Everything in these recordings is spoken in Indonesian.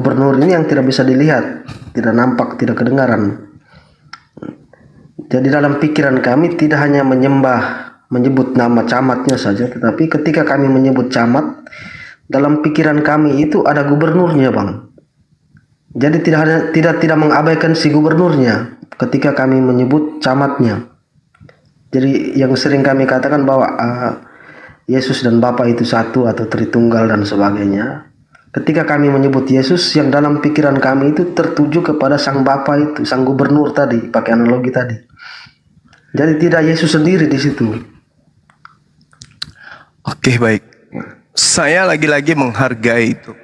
gubernur ini yang tidak bisa dilihat, tidak nampak, tidak kedengaran. Jadi dalam pikiran kami tidak hanya menyebut nama camatnya saja, tetapi ketika kami menyebut camat, dalam pikiran kami itu ada gubernurnya, Bang. Jadi tidak mengabaikan si gubernurnya ketika kami menyebut camatnya. Jadi yang sering kami katakan bahwa Yesus dan Bapa itu satu atau Tritunggal dan sebagainya. Ketika kami menyebut Yesus, yang dalam pikiran kami itu tertuju kepada Sang Bapa itu, Sang Gubernur tadi, pakai analogi tadi. Jadi tidak Yesus sendiri di situ. Oke, baik. Saya lagi-lagi menghargai itu.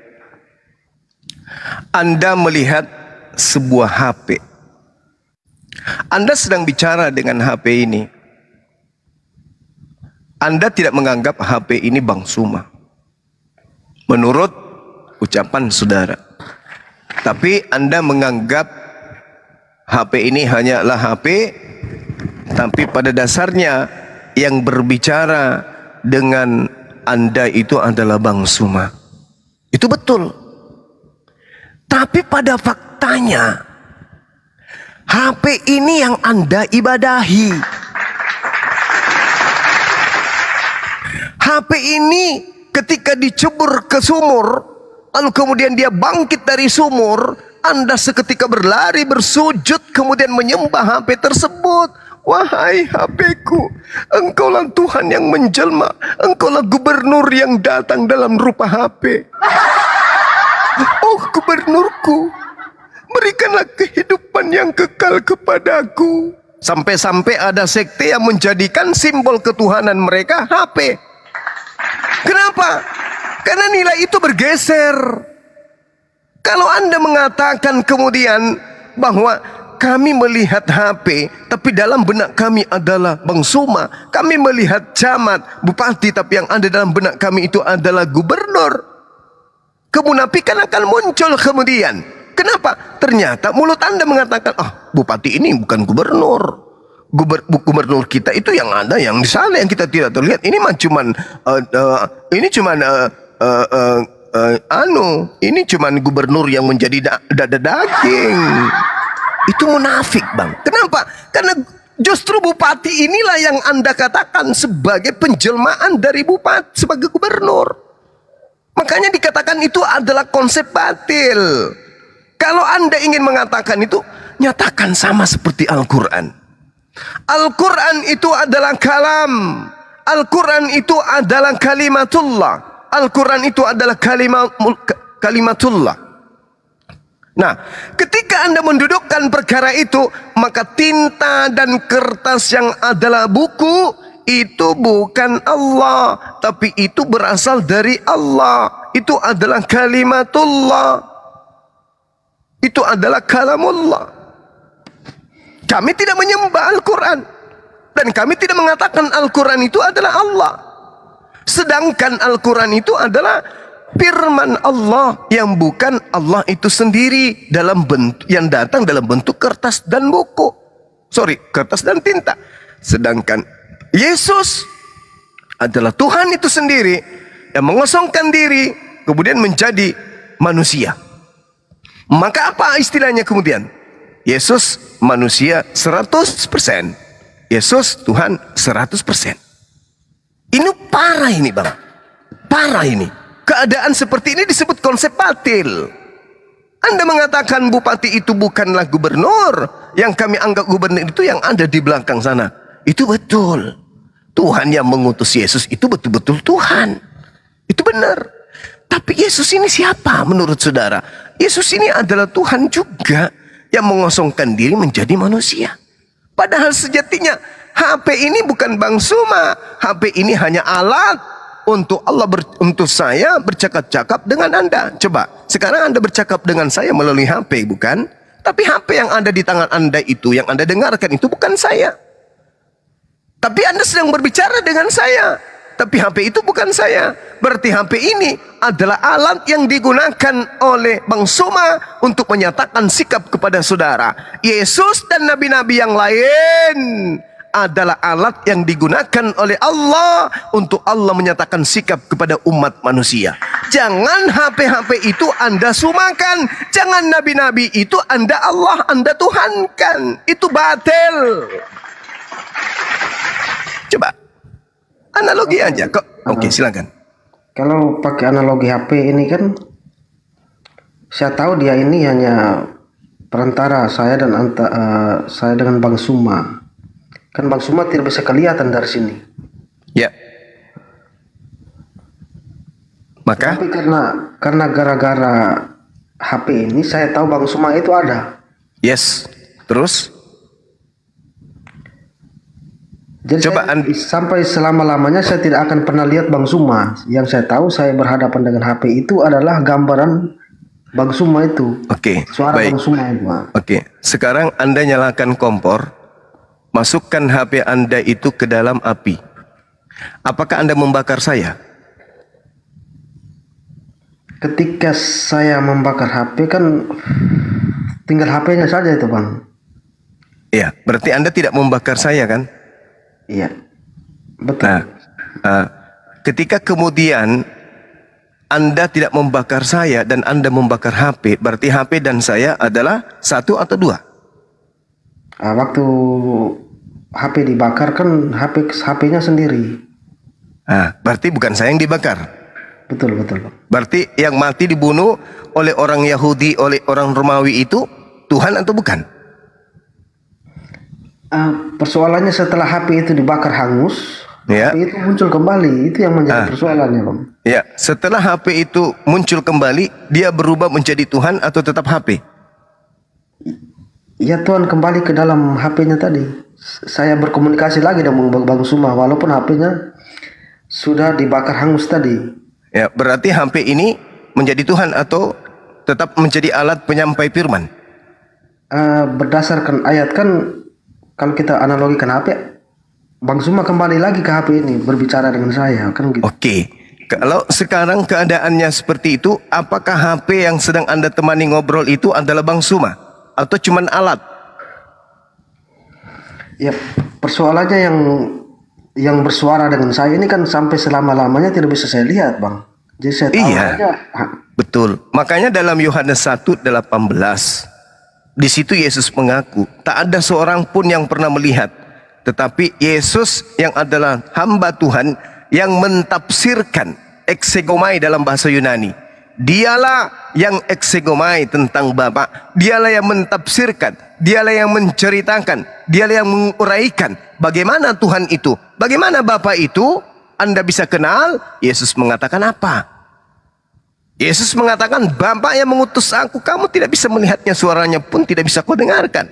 Anda melihat sebuah HP. Anda sedang bicara dengan HP ini. Anda tidak menganggap HP ini Bang Suma, menurut ucapan saudara. Tapi Anda menganggap HP ini hanyalah HP, tapi pada dasarnya yang berbicara dengan Anda itu adalah Bang Suma. Itu betul. Tapi pada faktanya, HP ini yang Anda ibadahi. HP ini ketika dicebur ke sumur, lalu kemudian dia bangkit dari sumur, Anda seketika berlari, bersujud, kemudian menyembah HP tersebut. Wahai HP-ku, Engkaulah Tuhan yang menjelma, Engkaulah gubernur yang datang dalam rupa HP. Oh gubernurku, berikanlah kehidupan yang kekal kepadaku. Sampai-sampai ada sekte yang menjadikan simbol ketuhanan mereka HP. Kenapa? Karena nilai itu bergeser. Kalau Anda mengatakan kemudian bahwa kami melihat HP, tapi dalam benak kami adalah Bang Suma, kami melihat camat, bupati, tapi yang ada dalam benak kami itu adalah gubernur, kemunafikan akan muncul kemudian. Kenapa? Ternyata mulut Anda mengatakan, bupati ini bukan gubernur. Gubernur kita itu yang ada, yang di sana yang kita tidak terlihat. Ini mah cuman ini cuman gubernur yang menjadi dada daging. Itu munafik, Bang. Kenapa? Karena justru bupati inilah yang Anda katakan sebagai penjelmaan dari bupati sebagai gubernur. Makanya dikatakan itu adalah konsep batil. Kalau Anda ingin mengatakan itu, nyatakan sama seperti Al-Quran. Al-Quran itu adalah kalam. Al-Quran itu adalah kalimatullah. Al-Quran itu adalah kalimatullah. Nah, ketika Anda mendudukkan perkara itu, maka tinta dan kertas yang adalah buku itu bukan Allah, tapi itu berasal dari Allah. Itu adalah kalimatullah. Itu adalah kalamullah. Kami tidak menyembah Al-Quran, dan kami tidak mengatakan Al-Quran itu adalah Allah. Sedangkan Al-Quran itu adalah firman Allah yang bukan Allah itu sendiri, dalam bentuk yang datang dalam bentuk kertas dan buku. Kertas dan tinta. Sedangkan Yesus adalah Tuhan itu sendiri yang mengosongkan diri kemudian menjadi manusia. Maka apa istilahnya kemudian? Yesus manusia 100%. Yesus Tuhan 100%. Ini parah ini, Bang. Parah ini. Keadaan seperti ini disebut konsep batil. Anda mengatakan bupati itu bukanlah gubernur. Yang kami anggap gubernur itu yang ada di belakang sana. Itu betul. Tuhan yang mengutus Yesus itu betul-betul Tuhan. Itu benar. Tapi Yesus ini siapa menurut saudara? Yesus ini adalah Tuhan juga yang mengosongkan diri menjadi manusia. Padahal sejatinya HP ini bukan Bang Suma. HP ini hanya alat untuk untuk saya bercakap-cakap dengan Anda. Coba, sekarang Anda bercakap dengan saya melalui HP, bukan? Tapi HP yang ada di tangan Anda itu, yang Anda dengarkan itu bukan saya. Tapi Anda sedang berbicara dengan saya. Tapi HP itu bukan saya. Berarti HP ini adalah alat yang digunakan oleh Bang Suma untuk menyatakan sikap kepada saudara. Yesus dan nabi-nabi yang lain adalah alat yang digunakan oleh Allah untuk Allah menyatakan sikap kepada umat manusia. Jangan HP-HP itu Anda sumakan. Jangan nabi-nabi itu Anda Tuhankan. Itu batil. Coba analogi aja kok. Oke, silakan. Kalau pakai analogi HP ini kan, saya tahu dia ini hanya perantara saya dan saya dengan Bang Suma. Kan Bang Suma tidak bisa kelihatan dari sini. Ya. Maka? Tapi karena gara-gara HP ini saya tahu Bang Suma itu ada. Yes. Terus? Jadi coba sampai selama-lamanya saya tidak akan pernah lihat Bang Suma. Yang saya tahu saya berhadapan dengan HP itu adalah gambaran Bang Suma itu. Oke. Suara baik. Bang Suma itu. Oke. Sekarang Anda nyalakan kompor. Masukkan HP Anda itu ke dalam api. Apakah Anda membakar saya? Ketika saya membakar HP kan tinggal HP-nya saja itu, Bang. Iya, berarti Anda tidak membakar saya kan? Iya, betul. Nah, ketika kemudian Anda tidak membakar saya dan Anda membakar HP, berarti HP dan saya adalah satu atau dua? Waktu HP dibakar kan HP-nya sendiri. Berarti bukan saya yang dibakar. Betul. Berarti yang mati dibunuh oleh orang Yahudi, oleh orang Romawi itu Tuhan atau bukan? Persoalannya setelah HP itu dibakar hangus, ya. HP itu muncul kembali. Itu yang menjadi persoalannya, Bang. Ya, setelah HP itu muncul kembali, dia berubah menjadi Tuhan atau tetap HP? Ya, Tuhan kembali ke dalam HP-nya tadi. Saya berkomunikasi lagi dengan Bang Suma walaupun HP-nya sudah dibakar hangus tadi. Ya, berarti HP ini menjadi Tuhan atau tetap menjadi alat penyampai firman? Berdasarkan ayat kan, kalau kita analogikan HP, Bang Suma kembali lagi ke HP ini berbicara dengan saya kan gitu. Oke. Kalau sekarang keadaannya seperti itu, apakah HP yang sedang Anda temani ngobrol itu adalah Bang Suma atau cuman alat? Ya, persoalannya yang bersuara dengan saya ini kan sampai selama-lamanya tidak bisa saya lihat, Bang. Jadi saya tahu aja. Betul. Makanya dalam Yohanes 1:18 di situ Yesus mengaku tak ada seorang pun yang pernah melihat, tetapi Yesus yang adalah hamba Tuhan yang mentafsirkan, eksegomai dalam bahasa Yunani. Dialah yang eksegomai tentang Bapa. Dialah yang mentafsirkan, dialah yang menceritakan, dialah yang menguraikan bagaimana Tuhan itu, bagaimana Bapa itu. Anda bisa kenal. Yesus mengatakan apa? Yesus mengatakan, Bapa yang mengutus aku, kamu tidak bisa melihatnya, suaranya pun tidak bisa kau dengarkan.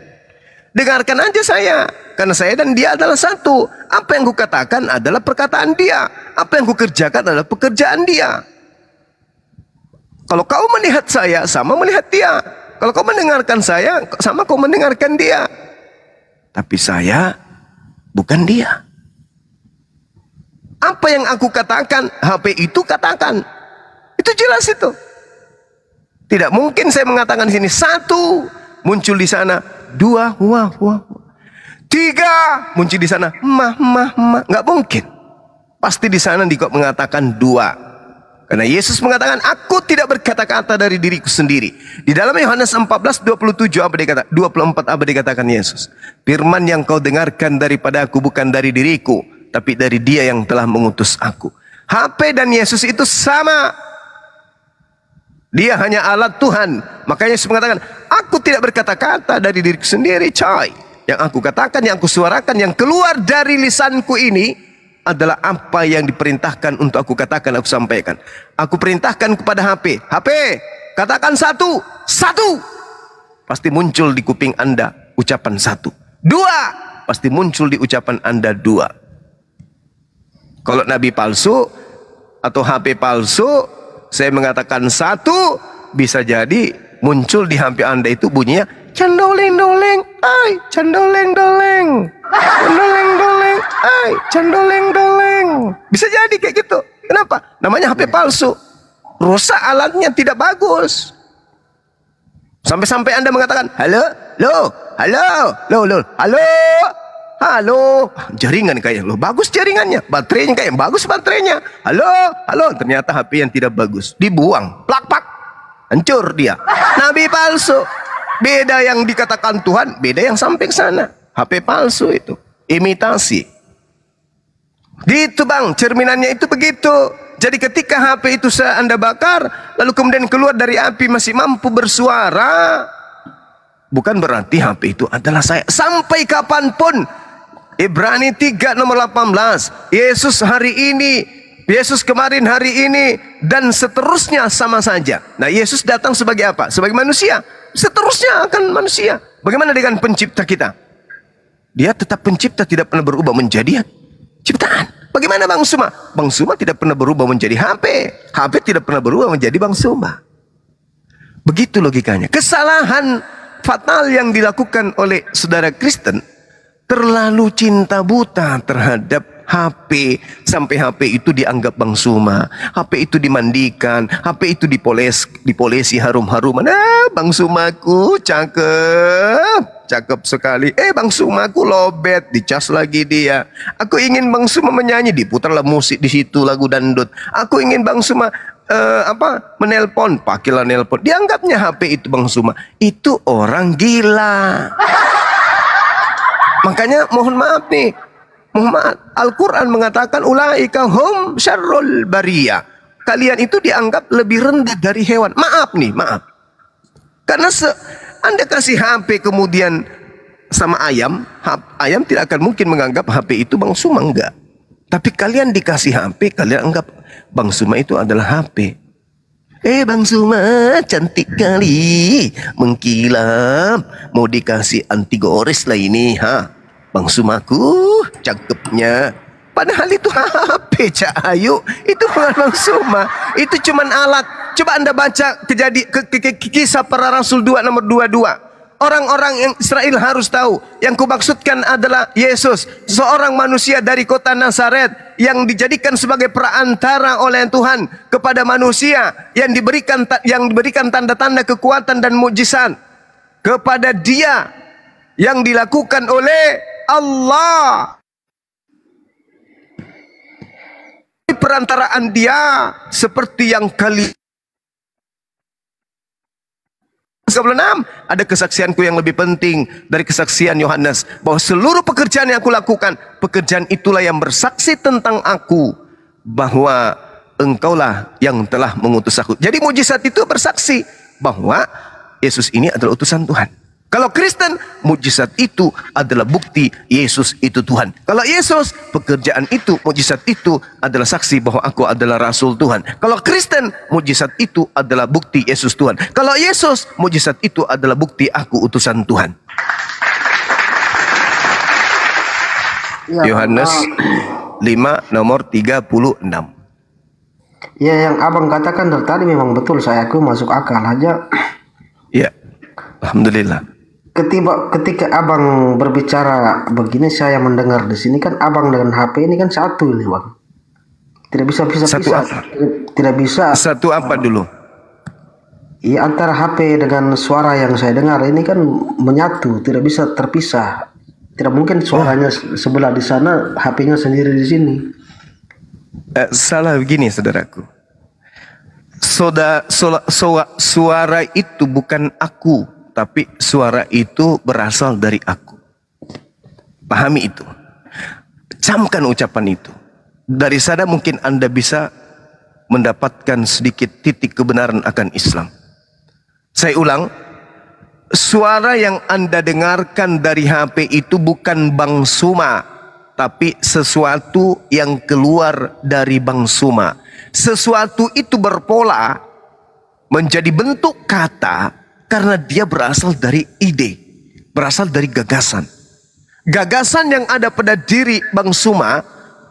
Dengarkan aja saya, karena saya dan dia adalah satu. Apa yang kukatakan adalah perkataan dia, apa yang kukerjakan adalah pekerjaan dia. Kalau kau melihat saya, sama melihat dia. Kalau kau mendengarkan saya, sama kau mendengarkan dia. Tapi saya bukan dia. Apa yang aku katakan, HP itu katakan. Itu jelas itu. Tidak mungkin saya mengatakan di sini satu, muncul di sana dua, wah. Tiga, muncul di sana mah. Nggak mungkin. Pasti di sana kok mengatakan dua. Karena Yesus mengatakan, aku tidak berkata-kata dari diriku sendiri. Di dalam Yohanes 14:27 apa dikatakan? 24 apa dikatakan Yesus? Firman yang kau dengarkan daripada aku bukan dari diriku, tapi dari dia yang telah mengutus aku. HP dan Yesus itu sama. Dia hanya alat Tuhan. Makanya Yesus mengatakan, aku tidak berkata-kata dari diriku sendiri, coy. Yang aku katakan, yang aku suarakan, yang keluar dari lisanku ini adalah apa yang diperintahkan untuk aku katakan, aku sampaikan. Aku perintahkan kepada HP, katakan satu. Pasti muncul di kuping Anda ucapan satu. Dua, pasti muncul di ucapan Anda dua. Kalau nabi palsu atau HP palsu, saya mengatakan satu, bisa jadi muncul di HP Anda itu bunyinya candoleng-doleng, ay, candoleng-doleng. Candoleng-doleng, ay, candoleng-doleng. Bisa jadi kayak gitu. Kenapa? Namanya HP palsu. Rusak alatnya, tidak bagus. Sampai-sampai Anda mengatakan, halo. halo, jaringan kayak lo bagus jaringannya, baterainya kayak bagus baterainya, halo, halo, ternyata HP yang tidak bagus, dibuang, plak plak, hancur dia. Nabi palsu. Beda yang dikatakan Tuhan, beda yang sampai ke sana. HP palsu itu, imitasi. Gitu bang, cerminannya itu begitu. Jadi ketika HP itu Anda bakar, lalu kemudian keluar dari api masih mampu bersuara, bukan berarti HP itu adalah saya. Sampai kapanpun, Ibrani 3 nomor 18, Yesus hari ini, Yesus kemarin, hari ini, dan seterusnya sama saja. Nah, Yesus datang sebagai apa? Sebagai manusia. Seterusnya akan manusia. Bagaimana dengan pencipta kita? Dia tetap pencipta, tidak pernah berubah menjadi ciptaan. Bagaimana Bang Suma? Bang Suma tidak pernah berubah menjadi HP. HP tidak pernah berubah menjadi Bang Suma. Begitu logikanya. Kesalahan fatal yang dilakukan oleh saudara Kristen, terlalu cinta buta terhadap HP, sampai HP itu dianggap Bang Suma, HP itu dimandikan, HP itu dipolesi harum-haruman. Bang Sumaku cakep, cakep sekali. Bang Sumaku lobet, dicas lagi dia. Aku ingin Bang Suma menyanyi, diputarlah musik di situ, lagu dangdut. Aku ingin Bang Suma menelpon, pakailah nelpon. Dianggapnya HP itu Bang Suma. Itu orang gila. Makanya mohon maaf nih, Muhammad, Al-Quran mengatakan ulaika hum syarrul bariyah. Kalian itu dianggap lebih rendah dari hewan. Maaf nih, maaf. Karena Anda kasih HP kemudian sama ayam, ayam tidak akan mungkin menganggap HP itu Bang Suma, enggak. Tapi kalian dikasih HP, kalian anggap Bang Suma itu adalah HP. Bang Suma cantik kali, mengkilap, mau dikasih anti gores lah ini, ha? Bang Sumaku cakepnya. Padahal itu HP Cak Ayu, itu bukan Bang Suma, itu cuman alat. Coba Anda baca kisah para Rasul 2 nomor 22. Orang-orang yang Israel harus tahu, yang kumaksudkan adalah Yesus, seorang manusia dari kota Nazaret yang dijadikan sebagai perantara oleh Tuhan kepada manusia, yang diberikan tanda-tanda kekuatan dan mukjizat kepada Dia yang dilakukan oleh Allah. Perantaraan Dia seperti yang kali 36, ada kesaksianku yang lebih penting dari kesaksian Yohanes, bahwa seluruh pekerjaan yang aku lakukan, pekerjaan itulah yang bersaksi tentang aku, bahwa engkaulah yang telah mengutus aku. Jadi mujizat itu bersaksi bahwa Yesus ini adalah utusan Tuhan. Kalau Kristen, mujizat itu adalah bukti Yesus itu Tuhan. Kalau Yesus, pekerjaan itu, mujizat itu adalah saksi bahwa aku adalah Rasul Tuhan. Kalau Kristen, mujizat itu adalah bukti Yesus Tuhan. Kalau Yesus, mujizat itu adalah bukti aku utusan Tuhan. Yohanes 5 nomor 36. Ya, yang abang katakan dari tadi memang betul, saya aku masuk akal aja. Ya, alhamdulillah. Ketika abang berbicara begini, saya mendengar di sini kan abang dengan HP ini kan satu ini bang. Tidak bisa satu pisah. Tidak bisa. Satu apa dulu? Iya, antara HP dengan suara yang saya dengar ini kan menyatu, tidak bisa terpisah. Tidak mungkin suaranya sebelah di sana, HP-nya sendiri di sini. Salah begini saudaraku. Suara itu bukan aku, tapi suara itu berasal dari aku. Pahami itu. Camkan ucapan itu. Dari sana mungkin Anda bisa mendapatkan sedikit titik kebenaran akan Islam. Saya ulang. Suara yang Anda dengarkan dari HP itu bukan Bang Suma, tapi sesuatu yang keluar dari Bang Suma. Sesuatu itu berpola menjadi bentuk kata karena dia berasal dari ide, berasal dari gagasan. Gagasan yang ada pada diri Bang Suma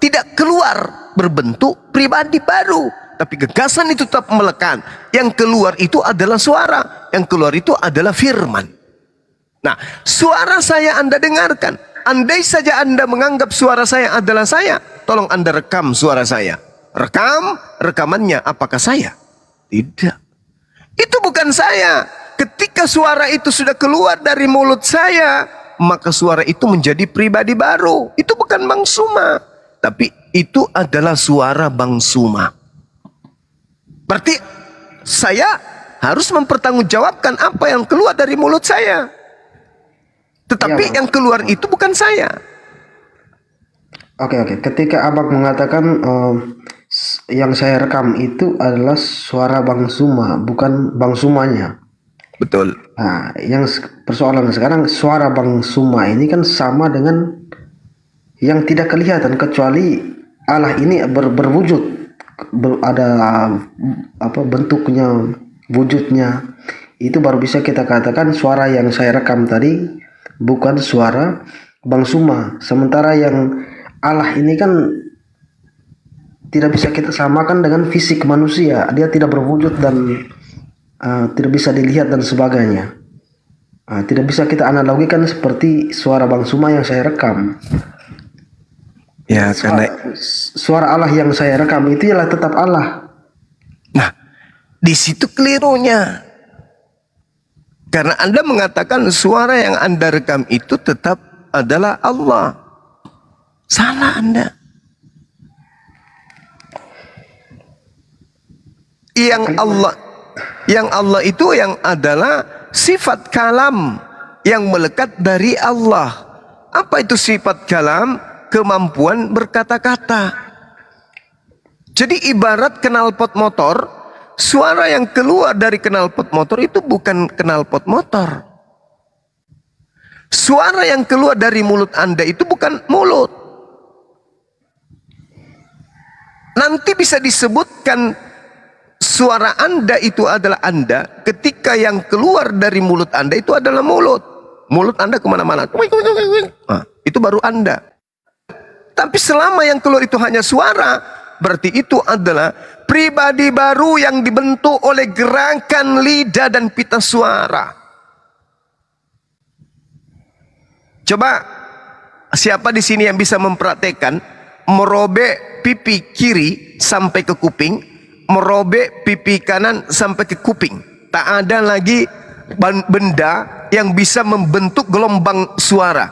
tidak keluar berbentuk pribadi baru, tapi gagasan itu tetap melekat. Yang keluar itu adalah suara, yang keluar itu adalah firman. Nah, suara saya Anda dengarkan. Andai saja Anda menganggap suara saya adalah saya, tolong Anda rekam suara saya. Rekamannya apakah saya? Tidak. Itu bukan saya. Ketika suara itu sudah keluar dari mulut saya, maka suara itu menjadi pribadi baru. Itu bukan Bang Suma, tapi itu adalah suara Bang Suma. Berarti saya harus mempertanggungjawabkan apa yang keluar dari mulut saya. Tetapi yang keluar itu bukan saya. Oke. Ketika abang mengatakan yang saya rekam itu adalah suara Bang Suma, bukan Bang Sumanya. Betul. Nah, yang persoalan sekarang, suara Bang Suma ini kan sama dengan yang tidak kelihatan, kecuali Allah ini berwujud, ada apa bentuknya, wujudnya. Itu baru bisa kita katakan suara yang saya rekam tadi bukan suara Bang Suma. Sementara yang Allah ini kan tidak bisa kita samakan dengan fisik manusia. Dia tidak berwujud dan tidak bisa dilihat dan sebagainya. Tidak bisa kita analogikan seperti suara Bang Suma yang saya rekam. Ya, karena suara Allah yang saya rekam itu ialah tetap Allah. Nah, di situ kelirunya. Karena Anda mengatakan suara yang Anda rekam itu tetap adalah Allah. Salah Anda. Yang Allah itu yang adalah sifat kalam yang melekat dari Allah. Apa itu sifat kalam? Kemampuan berkata-kata. Jadi ibarat knalpot motor, suara yang keluar dari knalpot motor itu bukan knalpot motor. Suara yang keluar dari mulut Anda itu bukan mulut. Nanti bisa disebutkan suara Anda itu adalah Anda ketika yang keluar dari mulut Anda itu adalah mulut. Mulut Anda kemana-mana. Nah, itu baru Anda. Tapi selama yang keluar itu hanya suara, berarti itu adalah pribadi baru yang dibentuk oleh gerakan lidah dan pita suara. Coba siapa di sini yang bisa mempraktekkan merobek pipi kiri sampai ke kuping, merobek pipi kanan sampai ke kuping? Tak ada lagi benda yang bisa membentuk gelombang suara.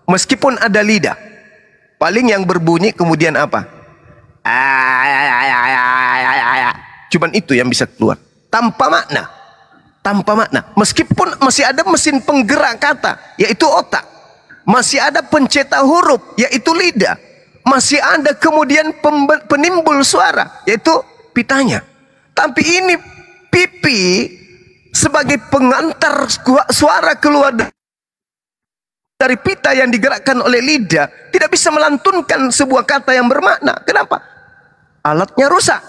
Meskipun ada lidah. Paling yang berbunyi kemudian apa? Cuman itu yang bisa keluar. Tanpa makna. Tanpa makna. Meskipun masih ada mesin penggerak kata, yaitu otak. Masih ada pencetak huruf, yaitu lidah. Masih ada kemudian penimbul suara, yaitu pitanya. Tapi ini pipi sebagai pengantar suara keluar dari pita yang digerakkan oleh lidah, tidak bisa melantunkan sebuah kata yang bermakna. Kenapa? Alatnya rusak.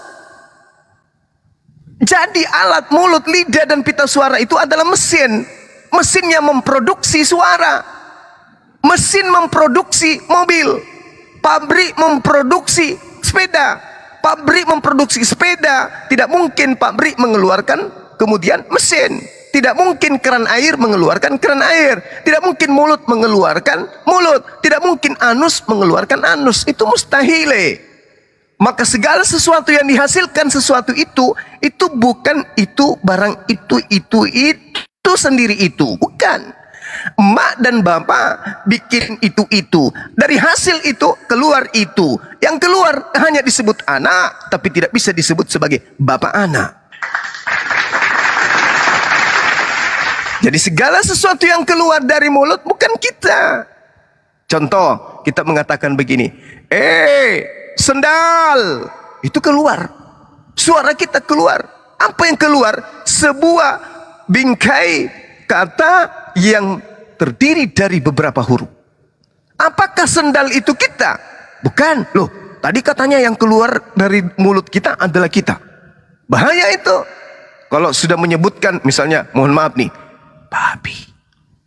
Jadi alat mulut, lidah, dan pita suara itu adalah mesin. Mesin yang memproduksi suara. Mesin memproduksi mobil. Pabrik memproduksi sepeda. Pabrik memproduksi sepeda. Tidak mungkin pabrik mengeluarkan kemudian mesin. Tidak mungkin keran air mengeluarkan keran air. Tidak mungkin mulut mengeluarkan mulut. Tidak mungkin anus mengeluarkan anus. Itu mustahil. Maka segala sesuatu yang dihasilkan sesuatu itu bukan itu barang itu sendiri itu. Bukan. Emak dan bapak bikin itu. Dari hasil itu keluar itu. Yang keluar hanya disebut anak, tapi tidak bisa disebut sebagai bapak anak. Jadi segala sesuatu yang keluar dari mulut bukan kita. Contoh, kita mengatakan begini. Sendal. Itu keluar. Suara kita keluar. Apa yang keluar? Sebuah bingkai kata yang terdiri dari beberapa huruf. Apakah sendal itu kita? Bukan. Loh, tadi katanya yang keluar dari mulut kita adalah kita. Bahaya itu. Kalau sudah menyebutkan misalnya, mohon maaf nih, babi.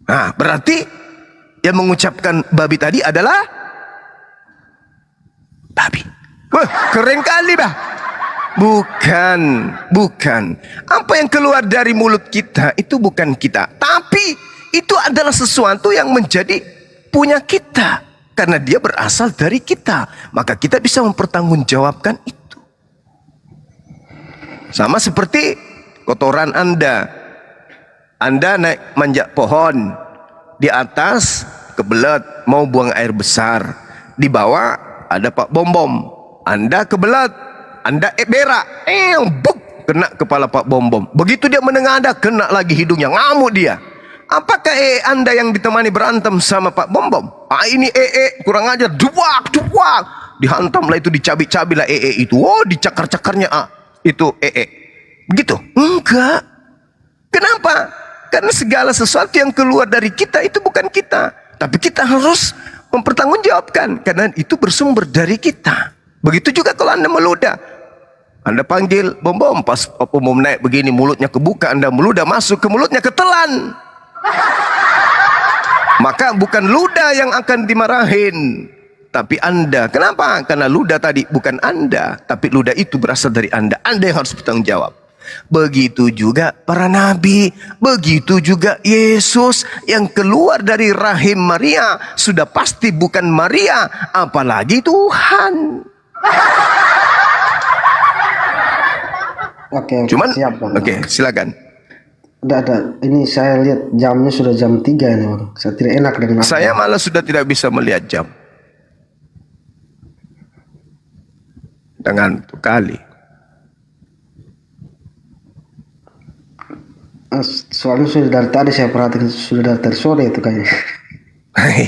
Nah, berarti yang mengucapkan babi tadi adalah babi. Wah, keren kali, bah. Bukan. Apa yang keluar dari mulut kita itu bukan kita. Tapi itu adalah sesuatu yang menjadi punya kita. Karena dia berasal dari kita. Maka kita bisa mempertanggungjawabkan itu. Sama seperti kotoran Anda. Anda naik manjat pohon. di atas kebelet mau buang air besar, di bawah ada Pak Bom-Bom. Anda kebelet, Anda berak, buk, kena kepala Pak Bom-Bom. Begitu dia menengadah, kena lagi hidungnya, ngamuk dia. Apakah Anda yang ditemani berantem sama Pak Bom-Bom? Ini kurang ajar, duak. Dihantamlah itu, dicabik-cabiklah itu. Dicakar-cakarnya itu Begitu? Enggak. Kenapa? Karena segala sesuatu yang keluar dari kita itu bukan kita, tapi kita harus mempertanggungjawabkan karena itu bersumber dari kita. Begitu juga kalau Anda meludah. Anda panggil Bom-Bom, pas Bom-Bom naik begini, mulutnya kebuka, Anda meludah, masuk ke mulutnya ketelan. Maka bukan ludah yang akan dimarahin, tapi Anda. Kenapa? Karena ludah tadi bukan Anda, tapi ludah itu berasal dari Anda. Anda yang harus bertanggung jawab. Begitu juga para nabi, begitu juga Yesus yang keluar dari rahim Maria sudah pasti bukan Maria, apalagi Tuhan. Cuman, siap, Bang. Silakan. Ada. Ini saya lihat jamnya sudah jam 3 ini, Bang. Saya tidak enak dengan Saya malah sudah tidak bisa melihat jam. Dengan kali. Soalnya sudah dari tadi saya perhatikan, sudah dari sore itu kayaknya.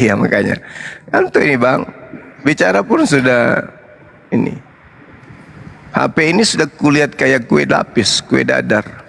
Iya makanya. Antu ini Bang, bicara pun sudah ini. HP ini sudah kulihat kayak kue lapis, kue dadar.